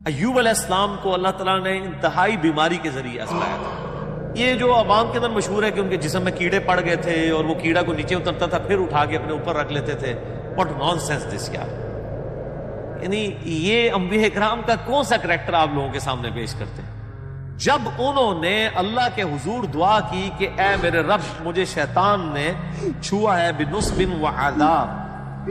ایوب علیہ السلام کو اللہ تعالیٰ نے انتہائی بیماری کے ذریعے آزمایا تھا۔ یہ جو عوام کے اندر مشہور ہے کہ ان کے جسم میں کیڑے پڑ گئے تھے اور وہ کیڑا کو نیچے اترتا تھا پھر اٹھا کے اپنے اوپر رکھ لیتے تھے، واٹ نان سینس دس یار۔ یعنی یہ انبیاء کرام کا کون سا کریکٹر آپ لوگوں کے سامنے پیش کرتے ہیں؟ جب انہوں نے اللہ کے حضور دعا کی کہ اے میرے رب مجھے شیطان نے چھوا ہے بنصب و عذاب،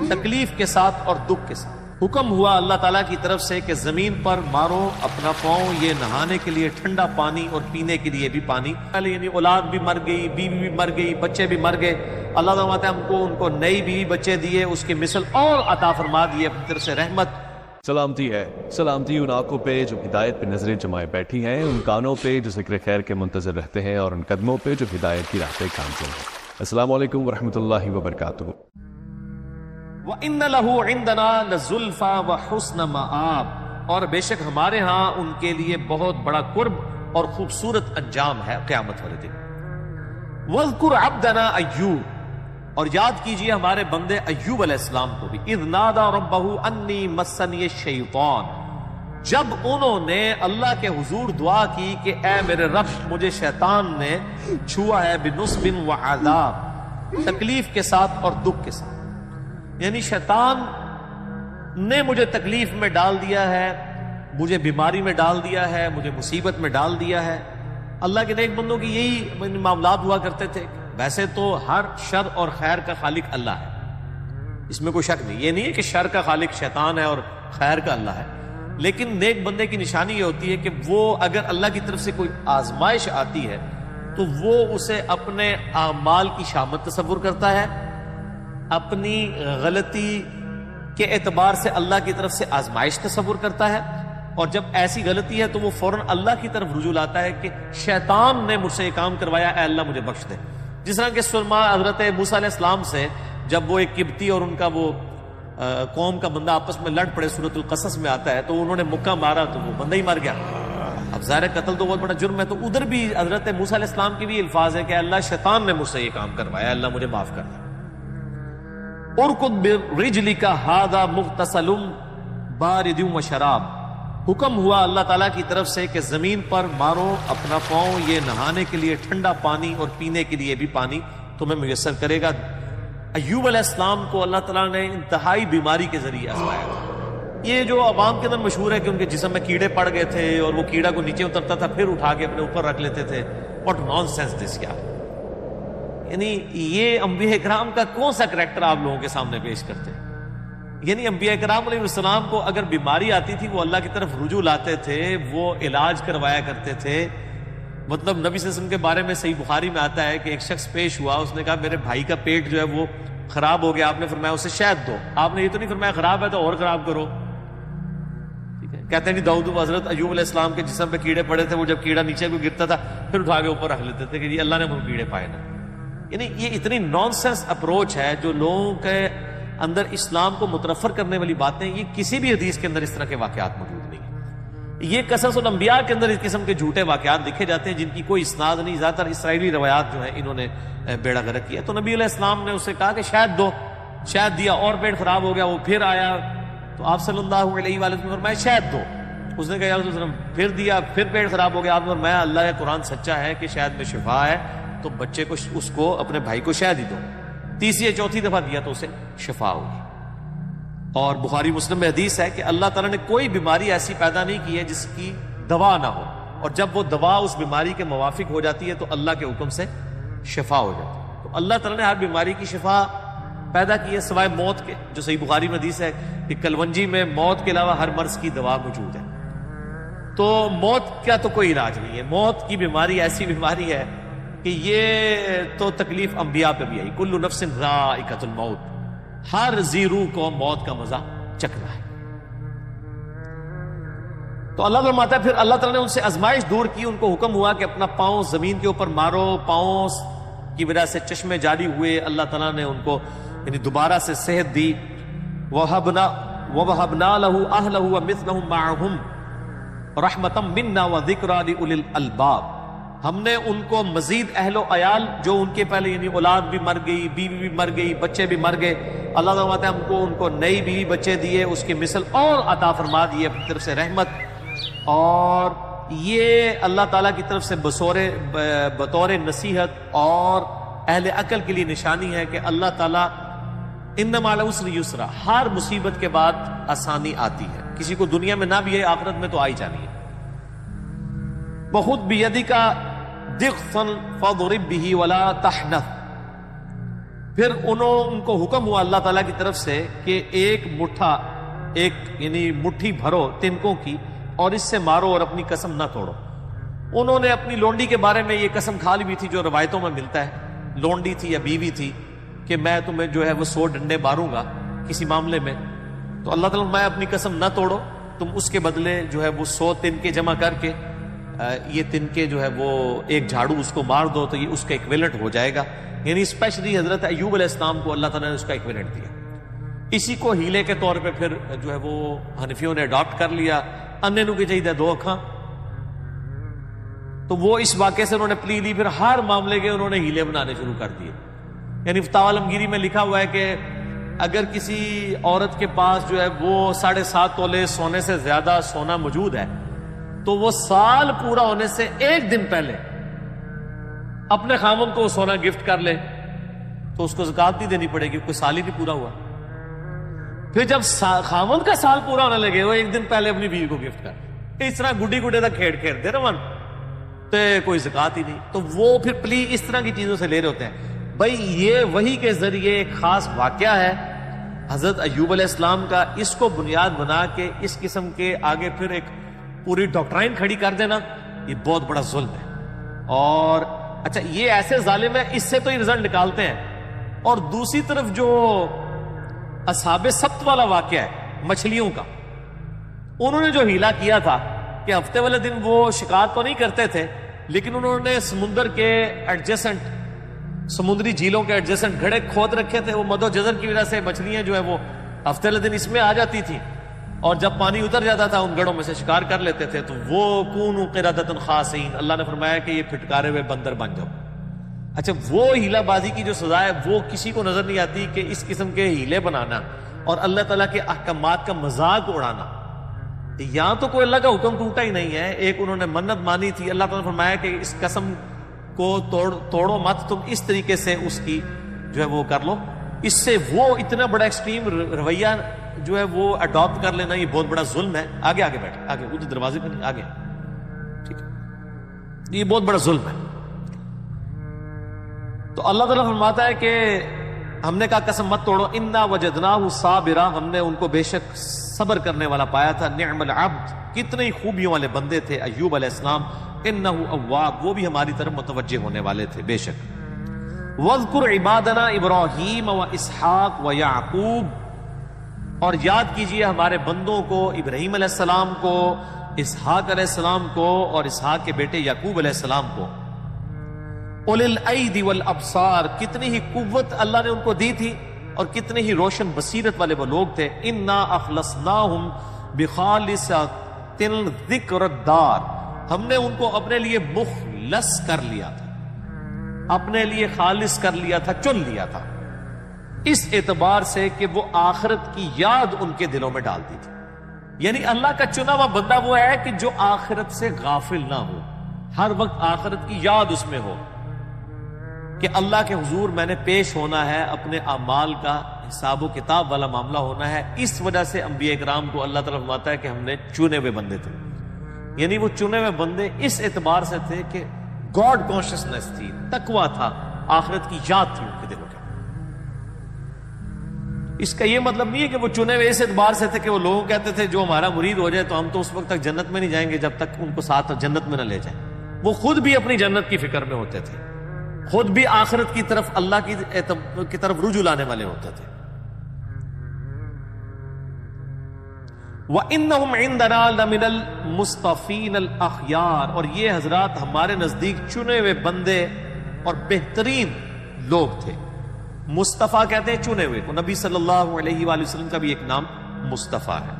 تکلیف کے ساتھ اور دکھ کے ساتھ، حکم ہوا اللہ تعالیٰ کی طرف سے کہ زمین پر مارو اپنا پاؤں، یہ نہانے کے لیے ٹھنڈا پانی اور پینے کے لیے بھی پانی۔ یعنی اولاد بھی مر گئی، بیوی بھی مر گئی، بچے بھی مر گئے، اللہ تعالیٰ ہم کو ان کو نئی بیوی بچے دیے، اس کی مثل اور عطا فرما دیے اپنی طرف سے رحمت۔ سلامتی ہے، سلامتی ان آنکھوں پہ جو ہدایت پہ نظریں جمائے بیٹھی ہیں، ان کانوں پہ جو ذکر خیر کے منتظر رہتے ہیں، اور ان قدموں پہ جو ہدایت کی راہ پہ گامزن ہیں۔ السلام علیکم ورحمۃ اللہ وبرکاتہ۔ وَإِنَّ لَهُ عِندَنَا لَزُلْفَىٰ وَحُسْنَ مَآب، اور بے شک ہمارے ہاں ان کے لیے بہت بڑا قرب اور خوبصورت انجام ہے قیامت والے دن۔ وَاذْكُرْ عَبْدَنَا أَيُّوبَ، اور یاد کیجئے ہمارے بندے ایوب علیہ السلام کو بھی، اِذْ نَادَىٰ رَبَّهُ أَنِّي مَسَّنِيَ الشَّيْطَانُ، جب انہوں نے اللہ کے حضور دعا کی کہ اے میرے رب مجھے شیطان نے چھوا ہے بنصب و عذاب، تکلیف کے ساتھ اور دکھ کے ساتھ۔ یعنی شیطان نے مجھے تکلیف میں ڈال دیا ہے، مجھے بیماری میں ڈال دیا ہے، مجھے مصیبت میں ڈال دیا ہے۔ اللہ کے نیک بندوں کی یہی معاملات ہوا کرتے تھے۔ ویسے تو ہر شر اور خیر کا خالق اللہ ہے، اس میں کوئی شک نہیں، یہ نہیں ہے کہ شر کا خالق شیطان ہے اور خیر کا اللہ ہے، لیکن نیک بندے کی نشانی یہ ہوتی ہے کہ وہ اگر اللہ کی طرف سے کوئی آزمائش آتی ہے تو وہ اسے اپنے اعمال کی شامت تصور کرتا ہے، اپنی غلطی کے اعتبار سے اللہ کی طرف سے آزمائش تصور کرتا ہے، اور جب ایسی غلطی ہے تو وہ فوراً اللہ کی طرف رجوع لاتا ہے کہ شیطان نے مجھ سے یہ کام کروایا، اے اللہ مجھے بخش دے۔ جس طرح کہ حضرت موسیٰ علیہ السلام سے جب وہ ایک قبطی اور ان کا وہ قوم کا بندہ آپس میں لڑ پڑے، سورۃ القصص میں آتا ہے، تو انہوں نے مکہ مارا تو وہ بندہ ہی مر گیا۔ اب ظاہر قتل تو بہت بڑا جرم ہے، تو ادھر بھی حضرت موسیٰ علیہ السلام کی بھی الفاظ ہے کہ اللہ شیطان نے مجھ سے یہ کام کروایا، اللہ مجھے معاف کر دے۔ ارکض برجلک ھذا مغتسل بارد وشراب، حکم ہوا اللہ تعالیٰ کی طرف سے کہ زمین پر مارو اپنا پاؤں، یہ نہانے کے لیے ٹھنڈا پانی اور پینے کے لیے بھی پانی تمہیں میسر کرے گا۔ ایوب علیہ السلام کو اللہ تعالیٰ نے انتہائی بیماری کے ذریعے آزمایا تھا۔ یہ جو عوام کے اندر مشہور ہے کہ ان کے جسم میں کیڑے پڑ گئے تھے اور وہ کیڑا کو نیچے اترتا تھا پھر اٹھا کے اپنے اوپر رکھ لیتے تھے، واٹ نان سینس دس یار۔ یعنی یہ انبیاء کرام کا کون سا کریکٹر آپ لوگوں کے سامنے پیش کرتے ہیں؟ یعنی انبیاء کرام علیہ السلام کو اگر بیماری آتی تھی وہ اللہ کی طرف رجوع لاتے تھے، وہ علاج کروایا کرتے تھے۔ مطلب نبی صلی اللہ علیہ وسلم کے بارے میں صحیح بخاری میں آتا ہے کہ ایک شخص پیش ہوا، اس نے کہا میرے بھائی کا پیٹ جو ہے وہ خراب ہو گیا، آپ نے فرمایا اسے شہد دو، آپ نے یہ تو نہیں فرمایا خراب ہے تو اور خراب کرو۔ ٹھیک ہے، کہتے ہیں داؤد و حضرت ایوب علیہ السلام کے جسم پہ کیڑے پڑے تھے، وہ جب کیڑا نیچے کو گرتا تھا پھر اٹھا کے اوپر رکھ لیتے تھے کہ جی اللہ نے مجھے کیڑے پائے نا۔ یعنی یہ اتنی نان سینس اپروچ ہے جو لوگوں کے اندر اسلام کو متنفر کرنے والی باتیں، یہ کسی بھی حدیث کے اندر اس طرح کے واقعات موجود نہیں ہیں۔ یہ قصص الانبیاء کے اندر اس قسم کے جھوٹے واقعات لکھے جاتے ہیں جن کی کوئی اسناد نہیں، زیادہ تر اسرائیلی روایات جو ہیں انہوں نے بیڑا غرق کیا۔ تو نبی علیہ السلام نے اسے کہا کہ شہد دو، شہد دیا اور پیٹ خراب ہو گیا، وہ پھر آیا تو آپ صلی اللہ علیہ وآلہ وسلم نے فرمایا شہد دو، اس نے کہا یا رسول اللہ پھر دیا، پھر پیٹ خراب ہو گیا، آپ نے فرمایا اللہ کا قرآن سچا ہے کہ شہد میں شفا ہے، تو بچے کو اس کو اپنے بھائی کو شہد ہی دو۔ تیسری یا چوتھی دفعہ دیا تو اسے شفا ہوگی۔ اور بخاری مسلم میں حدیث ہے کہ اللہ تعالیٰ نے کوئی بیماری ایسی پیدا نہیں کی ہے جس کی دوا نہ ہو، اور جب وہ دوا اس بیماری کے موافق ہو جاتی ہے تو اللہ کے حکم سے شفا ہو جاتی ہے۔ تو اللہ تعالیٰ نے ہر بیماری کی شفا پیدا کی ہے سوائے موت کے، جو صحیح بخاری میں حدیث ہے کہ کلونجی میں موت کے علاوہ ہر مرض کی دوا موجود ہے۔ تو موت کا تو کوئی علاج نہیں ہے، موت کی بیماری ایسی بیماری ہے کہ یہ تو تکلیف انبیاء پہ بھی آئی، کل نفس ذائقۃ الموت، ہر ذی روح کو موت کا مزہ چکھنا ہے۔ تو اللہ فرماتا ہے پھر اللہ تعالیٰ نے ان سے آزمائش دور کی، ان کو حکم ہوا کہ اپنا پاؤں زمین کے اوپر مارو، پاؤں کی وجہ سے چشمے جاری ہوئے، اللہ تعالیٰ نے ان کو یعنی دوبارہ سے صحت دی۔ وَوَهَبْنَا لَهُ أَهْلَهُ وَمِثْلَهُمْ مَعَهُمْ رَحْمَةً مِنَّا وَذِكْرَىٰ لِأُولِي الْأَلْبَابِ، ہم نے ان کو مزید اہل و عیال جو ان کے پہلے یعنی اولاد بھی مر گئی، بیوی بھی مر گئی، بچے بھی مر گئے، اللہ تعالیٰ ہم کو ان کو نئی بیوی بچے دیے، اس کی مثل اور عطا فرما دیے اپنی طرف سے رحمت۔ اور یہ اللہ تعالیٰ کی طرف سے بطور نصیحت اور اہل عقل کے لیے نشانی ہے کہ اللہ تعالیٰ ان مع العسر یسرا، ہر مصیبت کے بعد آسانی آتی ہے، کسی کو دنیا میں نہ بھی ہے آخرت میں تو آئی جانی ہے۔ بخود بیدک ضغثا فاضرب به ولا تحنث، پھر ان کو حکم ہوا اللہ تعالیٰ کی طرف سے کہ ایک یعنی مٹھی بھرو تنکوں کی اور اس سے مارو اور اپنی قسم نہ توڑو۔ انہوں نے اپنی لونڈی کے بارے میں یہ قسم کھا لی بھی تھی جو روایتوں میں ملتا ہے، لونڈی تھی یا بیوی تھی، کہ میں تمہیں جو ہے وہ 100 ڈنڈے ماروں گا کسی معاملے میں، تو اللہ تعالیٰ میں اپنی قسم نہ توڑو، تم اس کے بدلے جو ہے وہ 100 تنکے جمع کر کے یہ تنکے جو ہے وہ ایک جھاڑو اس کو مار دو تو یہ اس کا ایکویلنٹ ہو جائے گا۔ یعنی اسپیشلی حضرت ایوب علیہ السلام کو اللہ تعالیٰ نے اس کا ایکویلنٹ دیا۔ اسی کو ہیلے کے طور پہ پھر جو ہے وہ حنفیوں نے اڈاپٹ کر لیا، انے نو کی چاہیے 2 اکھاں، تو وہ اس واقعے سے انہوں نے پلی لی، پھر ہر معاملے کے انہوں نے ہیلے بنانے شروع کر دیے۔ یعنی فتاوی عالمگیری میں لکھا ہوا ہے کہ اگر کسی عورت کے پاس جو ہے وہ 7.5 تولے سونے سے زیادہ سونا موجود ہے تو وہ سال پورا ہونے سے 1 دن پہلے اپنے خاوند کو سونا گفٹ کر لے تو اس کو زکات نہیں دینی پڑے گی، کوئی سال ہی نہیں پورا ہوا۔ پھر جب خاوند کا سال پورا ہونے لگے وہ 1 دن پہلے اپنی بیوی کو گفٹ کر، اس طرح گڈی گڈے تک کھیڑ دے رہا تو کوئی زکات ہی نہیں، تو وہ پھر پلی اس طرح کی چیزوں سے لے رہے ہوتے ہیں۔ بھائی یہ وحی کے ذریعے ایک خاص واقعہ ہے حضرت ایوب علیہ السلام کا، اس کو بنیاد بنا کے اس قسم کے آگے پھر ایک پوری ڈاکٹرائن کھڑی کر دینا، یہ بہت بڑا ظلم ہے۔ اور اچھا یہ ایسے ظالم ہے، اس سے تو یہ رزلٹ نکالتے ہیں۔ اور دوسری طرف جو اصحاب سبت والا واقعہ ہے مچھلیوں کا، انہوں نے جو ہیلا کیا تھا کہ ہفتے والے دن وہ شکار تو نہیں کرتے تھے لیکن انہوں نے سمندر کے ایڈجسنٹ، سمندری جھیلوں کے ایڈجسنٹ گھڑے کھود رکھے تھے، وہ مد و جزر کی وجہ سے مچھلیاں جو ہے وہ ہفتے والے دن اس میں آ جاتی تھی، اور جب پانی اتر جاتا تھا ان گڑوں میں سے شکار کر لیتے تھے، تو وہ کونوا قردۃ خاسئین، اللہ نے فرمایا کہ یہ پھٹکارے ہوئے بندر بن جاؤ۔ اچھا وہ ہیلا بازی کی جو سزا ہے وہ کسی کو نظر نہیں آتی کہ اس قسم کے ہیلے بنانا اور اللہ تعالیٰ کے احکامات کا مذاق اڑانا، یہاں تو کوئی اللہ کا حکم ٹوٹا ہی نہیں ہے۔ ایک انہوں نے منت مانی تھی، اللہ تعالیٰ نے فرمایا کہ اس قسم کو توڑو مت، تم اس طریقے سے اس کی جو ہے وہ کر لو۔ اس سے وہ اتنا بڑا ایکسٹریم رویہ جو ہے وہ اڈاپٹ کر لینا یہ بہت بڑا ظلم ہے۔ آگے بیٹھ، آگے ادھر دروازے پہ نہیں، آگے، ٹھیک ہے، یہ بہت بڑا ظلم ہے۔ تو اللہ تعالیٰ فرماتا ہے کہ ہم نے کہا قسم مت توڑو، انا وجدناہ صابرا، ہم نے ان کو بے شک صبر کرنے والا پایا تھا، نعم العبد، کتنی خوبیوں والے بندے تھے ایوب علیہ السلام، انہ اواب، وہ بھی ہماری طرف متوجہ ہونے والے تھے بے شک۔ واذکر عبادنا ابراہیم و اسحاق و یعقوب، اور یاد کیجئے ہمارے بندوں کو، ابراہیم علیہ السلام کو، اسحاق علیہ السلام کو اور اسحاق کے بیٹے یعقوب علیہ السلام کو۔ اولي الایدی والابصار، کتنی ہی قوت اللہ نے ان کو دی تھی اور کتنے ہی روشن بصیرت والے وہ لوگ تھے۔ انا اخلصناہم بخالصۃ الذکر الدار، ہم نے ان کو اپنے لیے مخلص کر لیا تھا، اپنے لیے خالص کر لیا تھا، چن لیا تھا، اس اعتبار سے کہ وہ آخرت کی یاد ان کے دلوں میں ڈالتی تھی۔ یعنی اللہ کا چنا ہوا بندہ وہ ہے کہ جو آخرت سے غافل نہ ہو، ہر وقت آخرت کی یاد اس میں ہو کہ اللہ کے حضور میں نے پیش ہونا ہے، اپنے اعمال کا حساب و کتاب والا معاملہ ہونا ہے۔ اس وجہ سے انبیاء کرام کو اللہ تعالیٰ فرماتا ہے کہ ہم نے چنے ہوئے بندے تھے، یعنی وہ چنے ہوئے بندے اس اعتبار سے تھے کہ گاڈ کانشسنس تھی، تقویٰ تھا، آخرت کی یاد تھی ان کے دلوں کے۔ اس کا یہ مطلب نہیں ہے کہ وہ چنے ہوئے اس اعتبار سے تھے کہ وہ لوگ کہتے تھے جو ہمارا مرید ہو جائے تو ہم تو اس وقت تک جنت میں نہیں جائیں گے جب تک ان کو ساتھ جنت میں نہ لے جائیں۔ وہ خود بھی اپنی جنت کی فکر میں ہوتے تھے، خود بھی آخرت کی طرف، اللہ کی طرف رجوع لانے والے ہوتے تھے۔ وَإِنَّهُمْ عِنْدَنَا لَمِنَ الْمُصْطَفِينَ الْأَخْيَارِ، اور یہ حضرات ہمارے نزدیک چنے ہوئے بندے اور بہترین لوگ تھے۔ مصطفیٰ کہتے ہیں چنے ہوئے کو، نبی صلی اللہ علیہ وآلہ وسلم کا بھی ایک نام مصطفیٰ ہے۔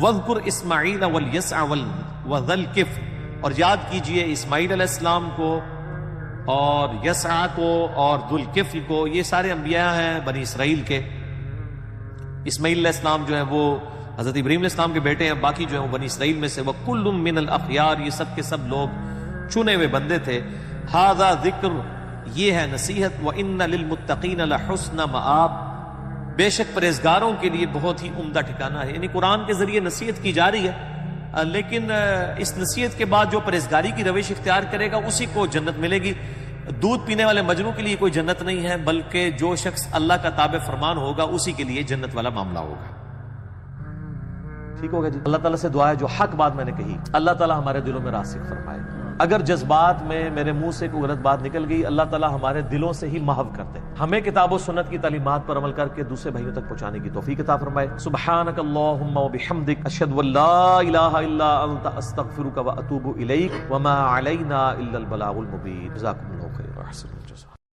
وَاذْكُرْ إِسْمَعِيلَ وَالْيَسْعَ وَذَا الْكِفْلِ، اور یاد کیجئے اسماعیل علیہ السلام کو اور یسع کو اور ذو الکفل کو، یہ سارے انبیاء ہیں بنی اسرائیل کے۔ اسماعیل علیہ السلام جو ہیں وہ حضرت ابراہیم علیہ السلام کے بیٹے ہیں، باقی جو ہیں وہ بنی اسرائیل میں سے، وَكُلٌّ مِّنَ الْأَخْيَارِ، یہ سب کے سب لوگ چنے ہوئے بندے تھے. هذا ذکر، یہ ہے نصیحت. وَإِنَّ لِلْمُتَّقِينَ لَحُسْنَ مَآب، بے شک پرہیزگاروں کے لیے بہت ہی عمدہ ٹھکانہ ہے. یعنی قرآن کے ذریعے نصیحت کی جا رہی ہے، لیکن اس نصیحت کے بعد جو پرہیزگاری کی روش اختیار کرے گا اسی کو جنت ملے گی. دودھ پینے والے مجنوں کے لیے کوئی جنت نہیں ہے، بلکہ جو شخص اللہ کا تابع فرمان ہوگا اسی کے لیے جنت والا معاملہ ہوگا. ٹھیک ہوگا جی. اللہ تعالیٰ سے دعا ہے جو حق بات میں نے کہی اللہ تعالیٰ ہمارے دلوں میں راسخ فرمائے. اگر جذبات میں میرے منہ سے کوئی غلط بات نکل گئی، اللہ تعالیٰ ہمارے دلوں سے ہی محو کر دے. ہمیں کتاب و سنت کی تعلیمات پر عمل کر کے دوسرے بھائیوں تک پہنچانے کی توفیق عطا فرمائے. سبحانک اللہم و بحمدک، اشہد ان لا الہ الا انت، استغفرک و اتوب الیک، وما علینا الا البلاغ المبین. جزاکم اللہ خیر، احسن الجزاء.